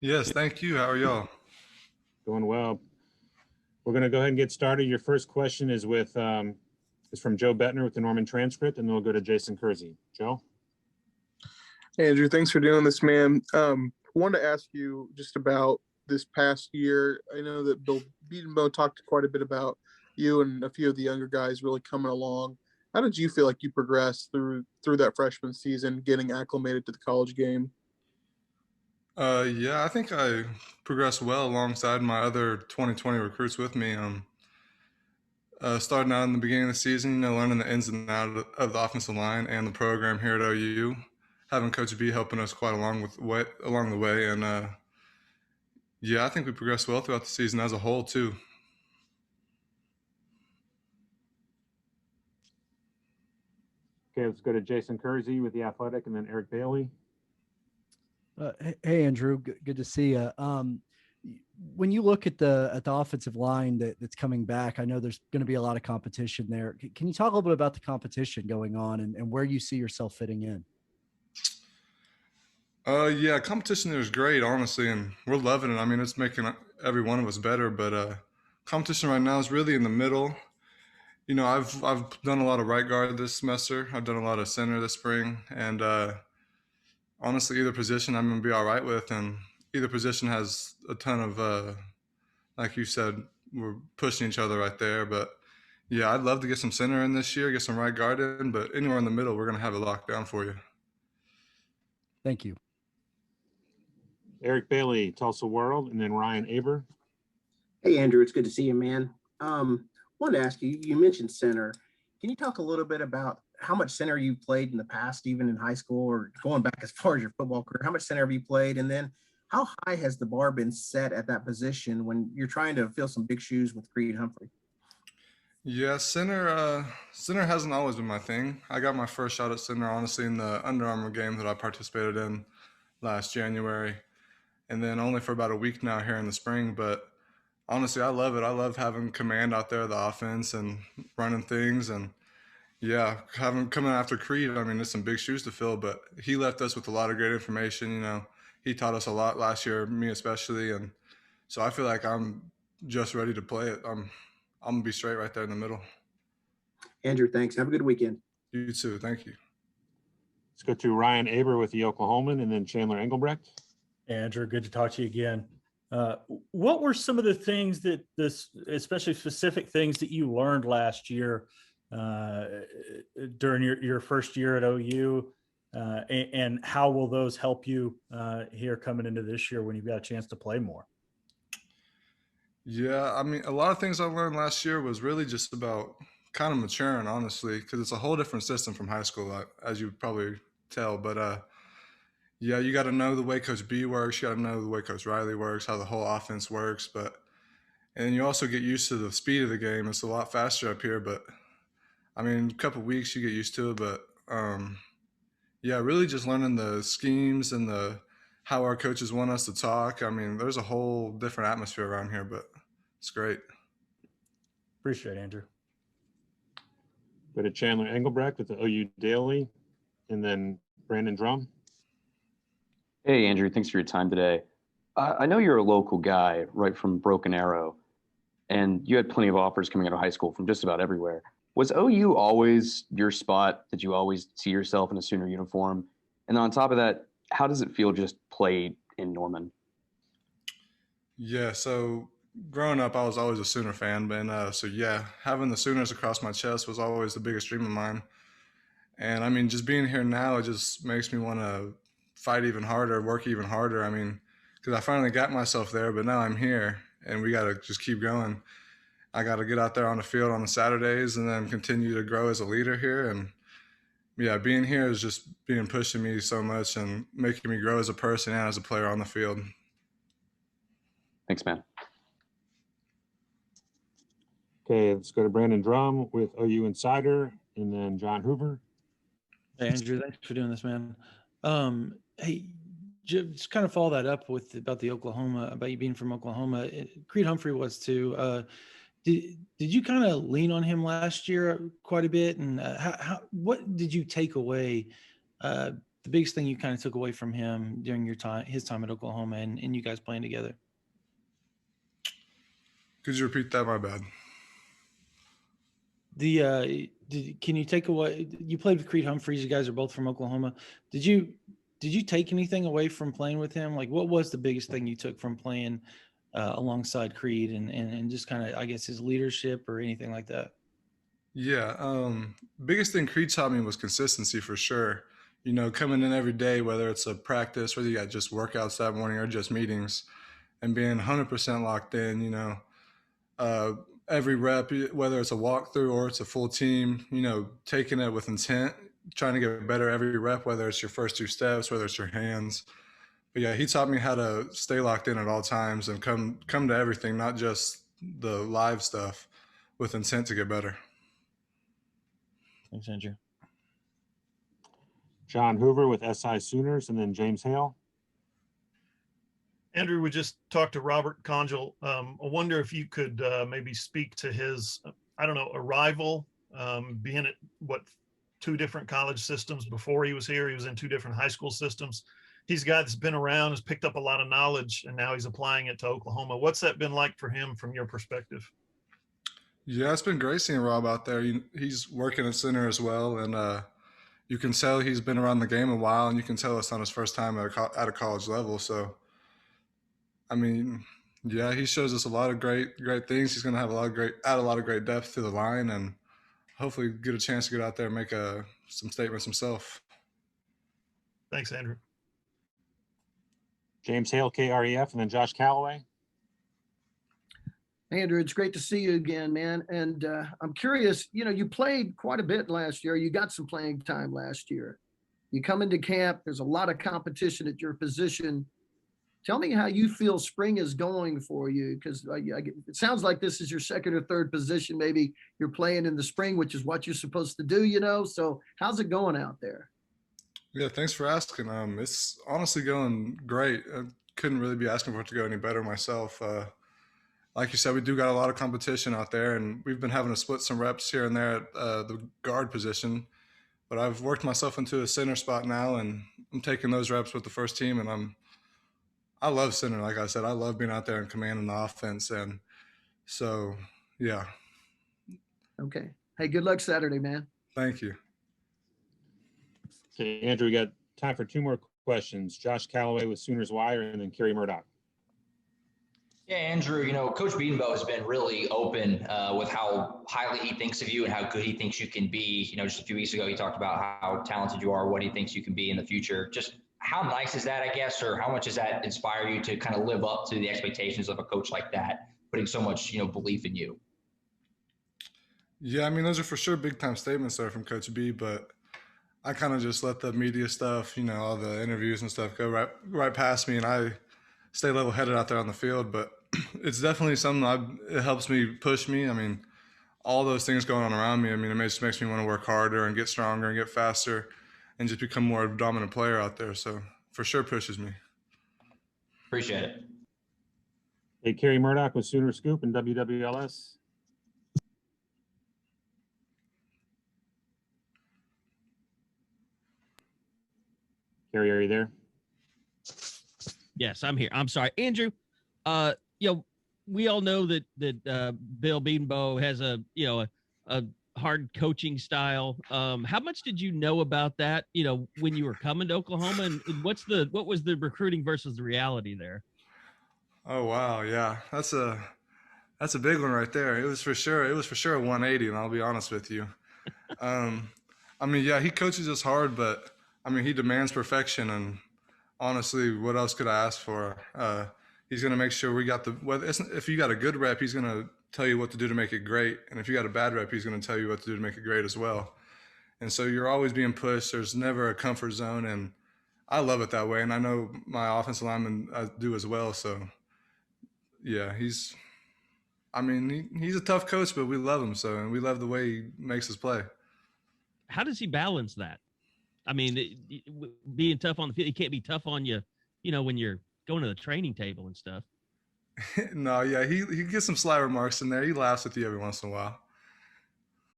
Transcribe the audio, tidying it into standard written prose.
Yes, thank you. How are y'all? Doing well. We're going to go ahead and get started. Your first question is is from Joe Bettner with the Norman Transcript, and then we'll go to Jason Kersey. Joe? Hey, Andrew, thanks for doing this, man. Wanted to ask you just about this past year. I know that Bill Beatonbow talked quite a bit about you and a few of the younger guys really coming along. How did you feel like you progressed through that freshman season, getting acclimated to the college game? Yeah, I think I progressed well alongside my other 2020 recruits with me. Starting out in the beginning of the season, learning the ins and outs of the offensive line and the program here at OU, having Coach B helping us quite along the way, and yeah, I think we progressed well throughout the season as a whole too. Okay, let's go to Jason Kersey with The Athletic, and then Eric Bailey. Hey, Andrew, good to see you. When you look at the offensive line that's coming back, I know there's going to be a lot of competition there. Can you talk a little bit about the competition going on and where you see yourself fitting in? Yeah, competition there is great, honestly, and we're loving it. I mean, it's making every one of us better, but competition right now is really in the middle. I've done a lot of right guard this semester. I've done a lot of center this spring, and honestly, either position I'm going to be all right with, and either position has a ton of, like you said, we're pushing each other right there. But yeah, I'd love to get some center in this year, get some right guard in, but anywhere in the middle, we're going to have it locked down for you. Thank you. Eric Bailey, Tulsa World, and then Ryan Aber. Hey, Andrew, it's good to see you, man. Wanted to ask you, you mentioned center. Can you talk a little bit about how much center you played in the past, even in high school or going back as far as your football career? How much center have you played? And then how high has the bar been set at that position when you're trying to fill some big shoes with Creed Humphrey? Yeah, center hasn't always been my thing. I got my first shot at center, honestly, in the Under Armour game that I participated in last January, and then only for about a week now here in the spring. But honestly, I love it. I love having command out there of the offense and running things. And yeah, having coming after Creed, I mean, there's some big shoes to fill, but he left us with a lot of great information. He taught us a lot last year, me especially. And so I feel like I'm just ready to play it. I'm going to be straight right there in the middle. Andrew, thanks. Have a good weekend. You too. Thank you. Let's go to Ryan Aber with the Oklahoman, and then Chandler Engelbrecht. Andrew, good to talk to you again. What were some of the things especially specific things that you learned last year during your first year at OU, and how will those help you here coming into this year when you've got a chance to play more? Yeah, I mean, a lot of things I learned last year was really just about kind of maturing, honestly, because it's a whole different system from high school, as you probably tell. But yeah, you got to know the way Coach B works. You got to know the way Coach Riley works, how the whole offense works. And you also get used to the speed of the game. It's a lot faster up here. But I mean, a couple of weeks you get used to it. But yeah, really just learning the schemes and how our coaches want us to talk. I mean, there's a whole different atmosphere around here, but it's great. Appreciate it, Andrew. Go to Chandler Engelbrecht with the OU Daily, and then Brandon Drum. Hey, Andrew, thanks for your time today. I know you're a local guy right from Broken Arrow, and you had plenty of offers coming out of high school from just about everywhere. Was OU always your spot? Did you always see yourself in a Sooner uniform? And on top of that, how does it feel just play in Norman? Yeah, so growing up, I was always a Sooner fan. So yeah, having the Sooners across my chest was always the biggest dream of mine. And I mean, just being here now, it just makes me want to fight even harder, work even harder. I mean, because I finally got myself there, but now I'm here and we got to just keep going. I got to get out there on the field on the Saturdays and then continue to grow as a leader here. And yeah, being here is just pushing me so much and making me grow as a person and as a player on the field. Thanks, man. Okay, let's go to Brandon Drum with OU Insider, and then John Hoover. Hey, Andrew, thanks for doing this, man. Hey, just kind of follow that up with about you being from Oklahoma. Creed Humphrey was too. Did you kind of lean on him last year quite a bit? And what did you take away the biggest thing you kind of took away from him during his time at Oklahoma and you guys playing together? Could you repeat that? My bad. Can you take away, you played with Creed Humphreys. You guys are both from Oklahoma. Did you take anything away from playing with him? Like, what was the biggest thing you took from playing alongside Creed and just kind of, I guess, his leadership or anything like that? Yeah, biggest thing Creed taught me was consistency for sure. You know, coming in every day, whether it's a practice, whether you got just workouts that morning or just meetings, and being 100% locked in. You know, uh, every rep, whether it's a walkthrough or it's a full team, you know, taking it with intent, trying to get better every rep, whether it's your first 2 steps, whether it's your hands. But yeah, he taught me how to stay locked in at all times and come to everything, not just the live stuff, with intent to get better. Thanks, Andrew. John Hoover with SI Sooners, and then James Hale. Andrew, we just talked to Robert Conjal. I wonder if you could maybe speak to his, I don't know, arrival, being at what, 2 different college systems before he was here. He was in 2 different high school systems. He's a guy that's been around, has picked up a lot of knowledge, and now he's applying it to Oklahoma. What's that been like for him from your perspective? Yeah, it's been great seeing Rob out there. He's working at center as well, and you can tell he's been around the game a while, and you can tell it's not his first time at a college level. So, I mean, yeah, he shows us a lot of great things. He's going to have add a lot of great depth to the line, and hopefully get a chance to get out there and make some statements himself. Thanks, Andrew. James Hale, KREF, and then Josh Calloway. Andrew, it's great to see you again, man. And I'm curious, you know, you played quite a bit last year. You got some playing time last year. You come into camp, there's a lot of competition at your position. Tell me how you feel spring is going for you, because it sounds like this is your second or third position. Maybe you're playing in the spring, which is what you're supposed to do, you know? So how's it going out there? Yeah, thanks for asking. It's honestly going great. I couldn't really be asking for it to go any better myself. Like you said, we do got a lot of competition out there, and we've been having to split some reps here and there at the guard position. But I've worked myself into a center spot now, and I'm taking those reps with the first team, and I love center. Like I said, I love being out there and commanding the offense, and so yeah. Okay. Hey, good luck Saturday, man. Thank you. Okay, Andrew, we got time for 2 more questions. Josh Calloway with Sooners Wire, and then Kerry Murdoch. Yeah, Andrew, you know, Coach Bedenbaugh has been really open with how highly he thinks of you and how good he thinks you can be. You know, just a few weeks ago, he talked about how talented you are, what he thinks you can be in the future. Just how nice is that, I guess, or how much does that inspire you to kind of live up to the expectations of a coach like that, putting so much, you know, belief in you? Yeah, I mean, those are for sure big time statements there from Coach B, but I kind of just let the media stuff, you know, all the interviews and stuff go right past me, and I stay level headed out there on the field. But it's definitely something it helps me, push me. I mean, all those things going on around me, I mean, it just makes me want to work harder and get stronger and get faster and just become more of a dominant player out there. So for sure pushes me. Appreciate it. Hey, Kerry Murdoch with Sooner Scoop and WWLS. Kerry, are you there? Yes, I'm here. I'm sorry, Andrew. You know, we all know that Bill Bedenbaugh has a hard coaching style. How much did you know about that? You know, when you were coming to Oklahoma, and what was the recruiting versus the reality there? Oh wow, yeah, that's a big one right there. It was for sure a 180, and I'll be honest with you. I mean, yeah, he coaches us hard, but I mean, he demands perfection, and honestly, what else could I ask for? He's going to make sure we got if you got a good rep, he's going to tell you what to do to make it great. And if you got a bad rep, he's going to tell you what to do to make it great as well. And so you're always being pushed. There's never a comfort zone. And I love it that way. And I know my offensive linemen do as well. So yeah, he's a tough coach, but we love him. And we love the way he makes us play. How does he balance that? I mean, being tough on the field, he can't be tough on you, you know, when you're going to the training table and stuff. No, yeah, he gets some sly remarks in there. He laughs with you every once in a while.